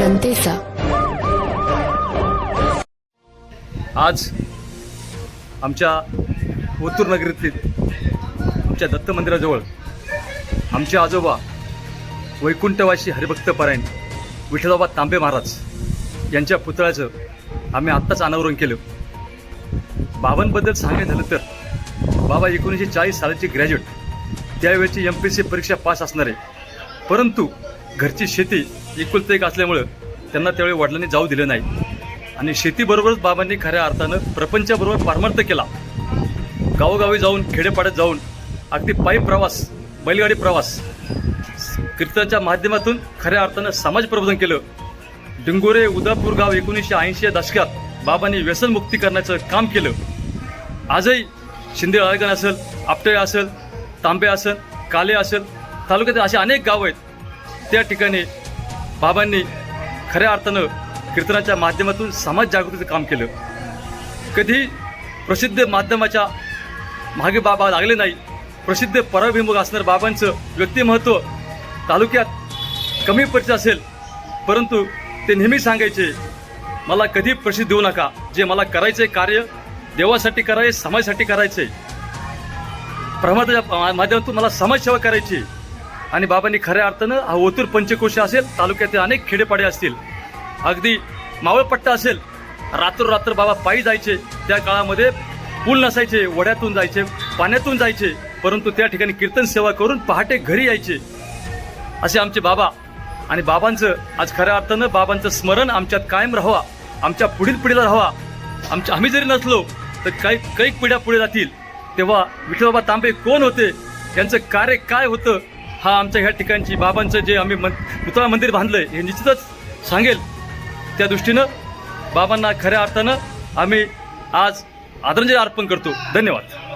जनतेचा. आज आमच्या ओतूर नगरीतील आमच्या दत्त मंदिराजवळ आमचे आजोबा वैकुंठवासी हरिभक्त परायण विठोबा तांबे महाराज यांच्या पुतळ्याचं आम्ही आत्ताच अनावरण केलं. बाबांबद्दल सांगायचं झालं तर बाबा 1940 सालाची ग्रॅज्युएट, त्यावेळेची MPSC परीक्षा पास असणारे, परंतु घरची शेती एकुलतं एक असल्यामुळं त्यांना त्यावेळी वडिलांनी जाऊ दिलं नाही आणि शेतीबरोबरच बाबांनी खऱ्या अर्थानं प्रपंचाबरोबर पारमार्थ केला. गावोगावी जाऊन खेडेपाड्यात जाऊन अगदी पायी प्रवास, बैलगाडी प्रवास, कीर्तनाच्या माध्यमातून खऱ्या अर्थानं समाज प्रबोधन केलं. डिंगोरे उदापूर गाव 1980 या दशकात बाबांनी व्यसनमुक्ती करण्याचं काम केलं. आजही शिंदे आळगण असेल, आपटे असेल, तांबे असेल, काले असेल, तालुक्यात असे अनेक गावं आहेत. त्या ठिकाणी बाबांनी खऱ्या अर्थानं कीर्तनाच्या माध्यमातून समाज जागृतीचं काम केलं. कधी प्रसिद्ध माध्यमाच्या मागे बाबा लागले नाही. प्रसिद्ध पराभिमुख असणारं बाबांचं व्यक्तिमत्व तालुक्यात कमी परिचित असेल, परंतु ते नेहमी सांगायचे, मला कधी प्रसिद्ध देऊ नका, जे मला करायचं कार्य देवासाठी करायचे, समाजासाठी करायचे, प्रमादाच्या माध्यमातून मला समाजसेवा करायची. आणि बाबांनी खऱ्या अर्थानं हा ओतूर पंचकोश असेल, तालुक्यातील अनेक खेडेपाडे असतील, अगदी मावळपट्टा असेल, रात्र बाबा पायी जायचे. त्या काळामध्ये पूल नसायचे, वड्यातून जायचे, पाण्यातून जायचे, परंतु त्या ठिकाणी कीर्तन सेवा करून पहाटे घरी यायचे. असे आमचे बाबा. आणि बाबांचं आज खऱ्या अर्थानं बाबांचं स्मरण आमच्यात कायम राहावा, आमच्या पुढील पिढीला राहावा. आम्ही जरी नसलो तर काही पिढ्या पुढे जातील, तेव्हा विठोबा तांबे कोण होते, त्यांचं कार्य काय होतं, हा आमच्या ह्या ठिकाणची बाबांचं जे आम्ही पुतळा मंदिर बांधलंय हे निश्चितच सांगेल. त्या दृष्टीनं बाबांना खऱ्या अर्थानं आम्ही आज आदरांजली अर्पण करतो. धन्यवाद.